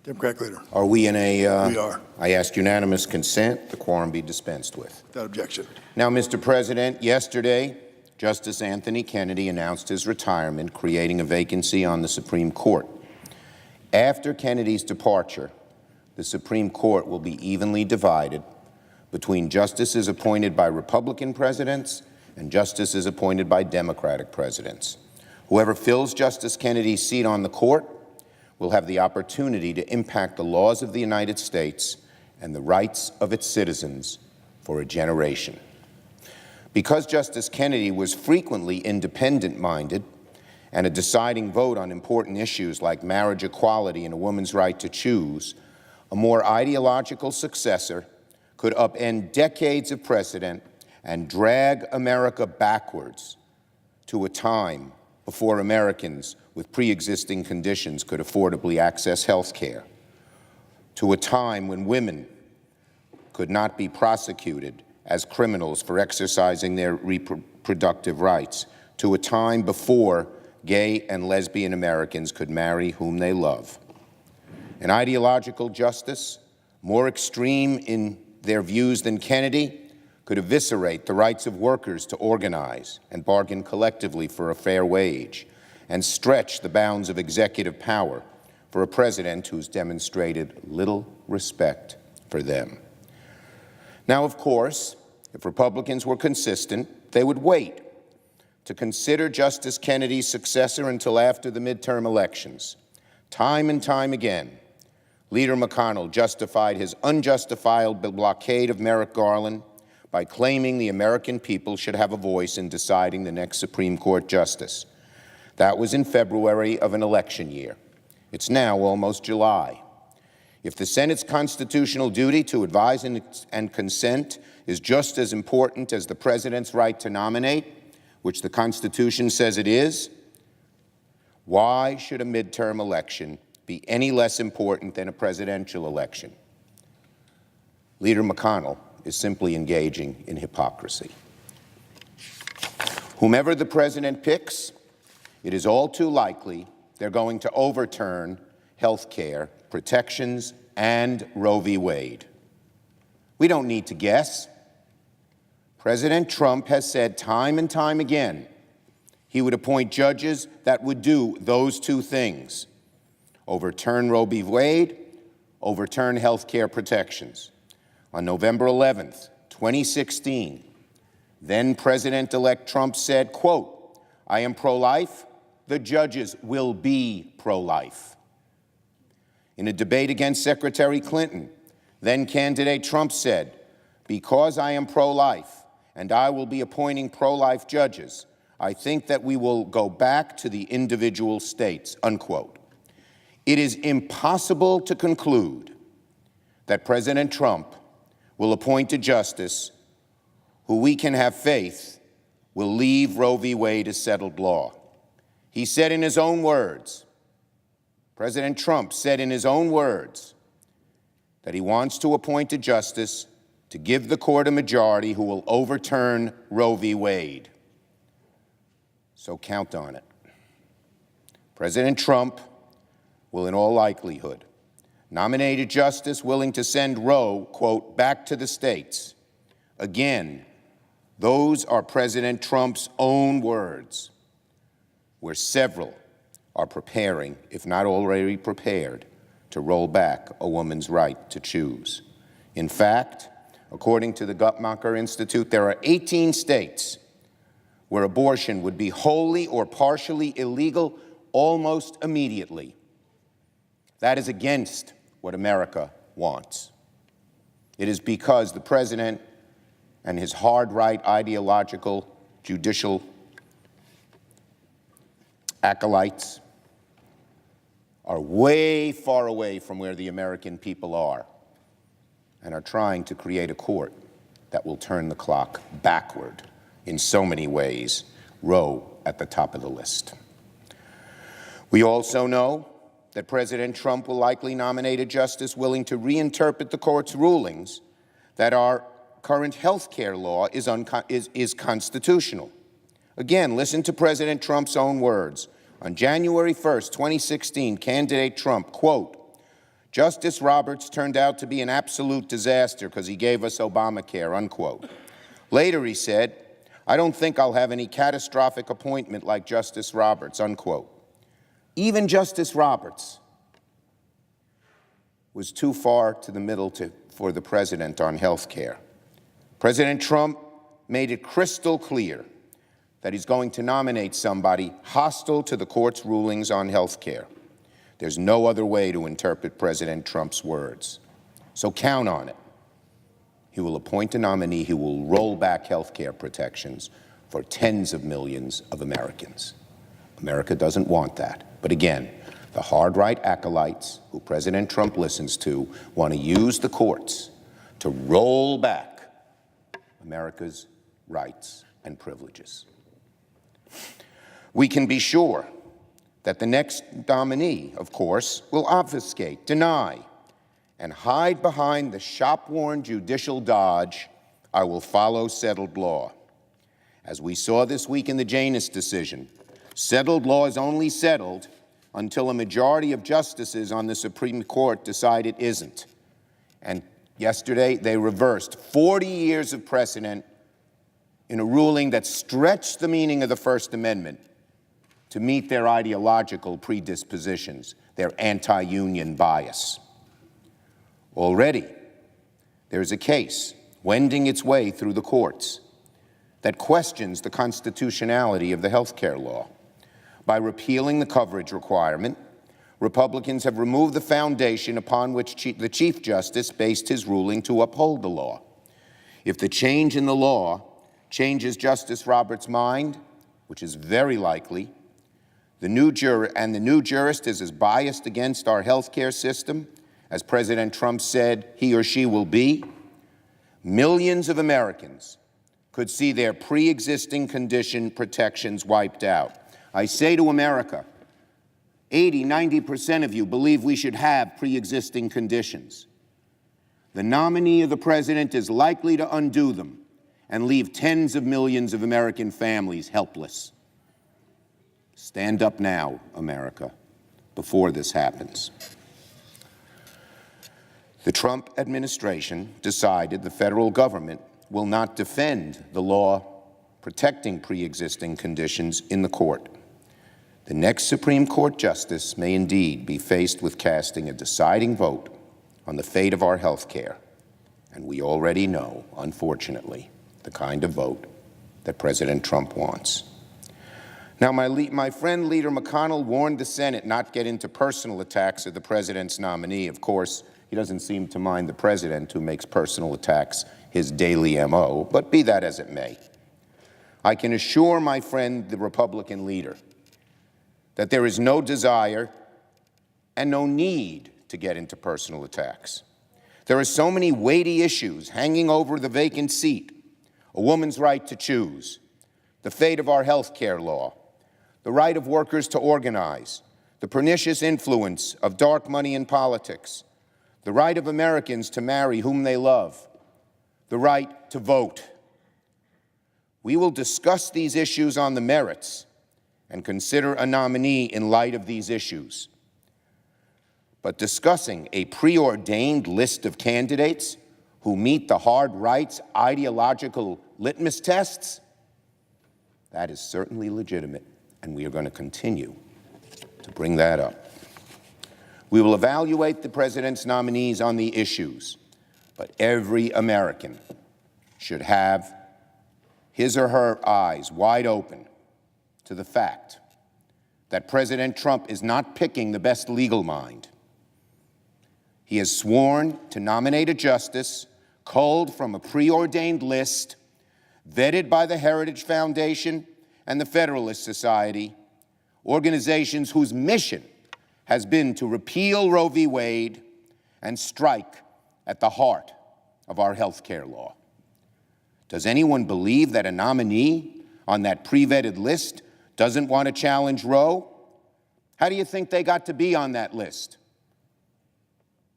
Democratic leader. Are we in a... We are. I ask unanimous consent. The quorum be dispensed with. Without objection. Now, Mr. President, yesterday, Justice Anthony Kennedy announced his retirement, creating a vacancy on the Supreme Court. After Kennedy's departure, the Supreme Court will be evenly divided between justices appointed by Republican presidents and justices appointed by Democratic presidents. Whoever fills Justice Kennedy's seat on the court will have the opportunity to impact the laws of the United States and the rights of its citizens for a generation. Because Justice Kennedy was frequently independent-minded and a deciding vote on important issues like marriage equality and a woman's right to choose, a more ideological successor could upend decades of precedent and drag America backwards to a time before Americans with pre-existing conditions could affordably access health care, to a time when women could not be prosecuted as criminals for exercising their reproductive rights, to a time before gay and lesbian Americans could marry whom they love. An ideological justice, more extreme in their views than Kennedy, could eviscerate the rights of workers to organize and bargain collectively for a fair wage, and stretch the bounds of executive power for a president who's demonstrated little respect for them. Now, of course, if Republicans were consistent, they would wait to consider Justice Kennedy's successor until after the midterm elections. Time and time again, Leader McConnell justified his unjustifiable blockade of Merrick Garland by claiming the American people should have a voice in deciding the next Supreme Court justice. That was in February of an election year. It's now almost July. If the Senate's constitutional duty to advise and consent is just as important as the president's right to nominate, which the Constitution says it is, why should a midterm election be any less important than a presidential election? Leader McConnell is simply engaging in hypocrisy. Whomever the president picks, it is all too likely they're going to overturn health care protections and Roe v. Wade. We don't need to guess. President Trump has said time and time again he would appoint judges that would do those two things: overturn Roe v. Wade, overturn health care protections. On November 11th, 2016, then President-elect Trump said, quote, "I am pro-life, the judges will be pro-life." In a debate against Secretary Clinton, then candidate Trump said, "Because I am pro-life and I will be appointing pro-life judges, I think that we will go back to the individual states," unquote. It is impossible to conclude that President Trump will appoint a justice who we can have faith will leave Roe v. Wade as settled law. He said in his own words, President Trump said in his own words, that he wants to appoint a justice to give the court a majority who will overturn Roe v. Wade. So count on it. President Trump will in all likelihood nominate a justice willing to send Roe, quote, back to the states. Again, those are President Trump's own words, where several are preparing, if not already prepared, to roll back a woman's right to choose. In fact, according to the Guttmacher Institute, there are 18 states where abortion would be wholly or partially illegal almost immediately. That is against what America wants. It is because the president and his hard-right ideological judicial acolytes are way far away from where the American people are and are trying to create a court that will turn the clock backward in so many ways, Roe at the top of the list. We also know that President Trump will likely nominate a justice willing to reinterpret the court's rulings that our current health care law is constitutional. Again, listen to President Trump's own words. On January 1st, 2016, candidate Trump, quote, Justice Roberts turned out to be an absolute disaster because he gave us Obamacare, unquote. Later he said, I don't think I'll have any catastrophic appointment like Justice Roberts, unquote. Even Justice Roberts was too far to the middle for the president on health care. President Trump made it crystal clear that he's going to nominate somebody hostile to the court's rulings on health care. There's no other way to interpret President Trump's words. So count on it. He will appoint a nominee who will roll back health care protections for tens of millions of Americans. America doesn't want that. But again, the hard-right acolytes who President Trump listens to want to use the courts to roll back America's rights and privileges. We can be sure that the next nominee, of course, will obfuscate, deny, and hide behind the shop-worn judicial dodge, I will follow settled law. As we saw this week in the Janus decision, settled law is only settled until a majority of justices on the Supreme Court decide it isn't. And yesterday, they reversed 40 years of precedent in a ruling that stretched the meaning of the First Amendment to meet their ideological predispositions, their anti-union bias. Already, there's a case wending its way through the courts that questions the constitutionality of the health care law. By repealing the coverage requirement, Republicans have removed the foundation upon which the Chief Justice based his ruling to uphold the law. If the change in the law changes Justice Roberts' mind, which is very likely, the new jurist is as biased against our health care system as President Trump said he or she will be, millions of Americans could see their pre-existing condition protections wiped out. I say to America, 80, 90% of you believe we should have pre-existing conditions. The nominee of the president is likely to undo them and leave tens of millions of American families helpless. Stand up now, America, before this happens. The Trump administration decided the federal government will not defend the law protecting pre-existing conditions in the court. The next Supreme Court justice may indeed be faced with casting a deciding vote on the fate of our health care. And we already know, unfortunately, the kind of vote that President Trump wants. Now, my friend Leader McConnell warned the Senate not get into personal attacks of the president's nominee. Of course, he doesn't seem to mind the president, who makes personal attacks his daily MO, but be that as it may. I can assure my friend, the Republican leader, that there is no desire and no need to get into personal attacks. There are so many weighty issues hanging over the vacant seat: a woman's right to choose, the fate of our health care law, the right of workers to organize, the pernicious influence of dark money in politics, the right of Americans to marry whom they love, the right to vote. We will discuss these issues on the merits and consider a nominee in light of these issues. But discussing a preordained list of candidates who meet the hard right's ideological litmus tests, that is certainly legitimate, and we are going to continue to bring that up. We will evaluate the president's nominees on the issues, but every American should have his or her eyes wide open to the fact that President Trump is not picking the best legal mind. He has sworn to nominate a justice culled from a preordained list, vetted by the Heritage Foundation and the Federalist Society, organizations whose mission has been to repeal Roe v. Wade and strike at the heart of our health care law. Does anyone believe that a nominee on that pre-vetted list doesn't want to challenge Roe? How do you think they got to be on that list?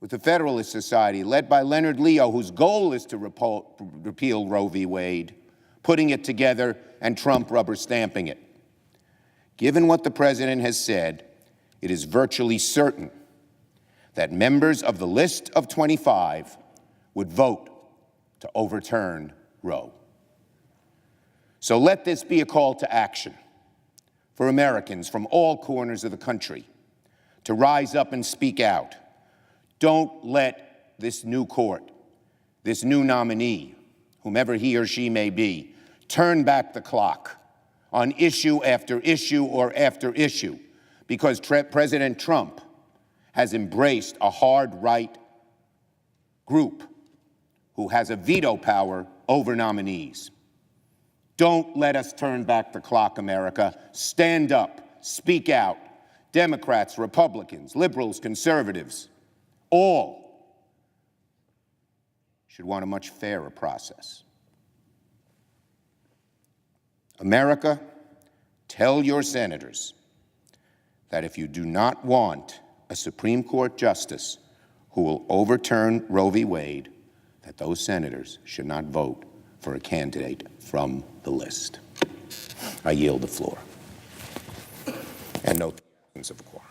With the Federalist Society, led by Leonard Leo, whose goal is to repeal Roe v. Wade, putting it together and Trump rubber stamping it. Given what the president has said, it is virtually certain that members of the list of 25 would vote to overturn Roe. So let this be a call to action for Americans from all corners of the country to rise up and speak out. Don't let this new court, this new nominee, whomever he or she may be, turn back the clock on issue after issue or after issue because President Trump has embraced a hard-right group who has a veto power over nominees. Don't let us turn back the clock, America. Stand up, speak out. Democrats, Republicans, liberals, conservatives, all should want a much fairer process. America, tell your senators that if you do not want a Supreme Court justice who will overturn Roe v. Wade, that those senators should not vote for a candidate from the list. I yield the floor. And no absence of a quorum.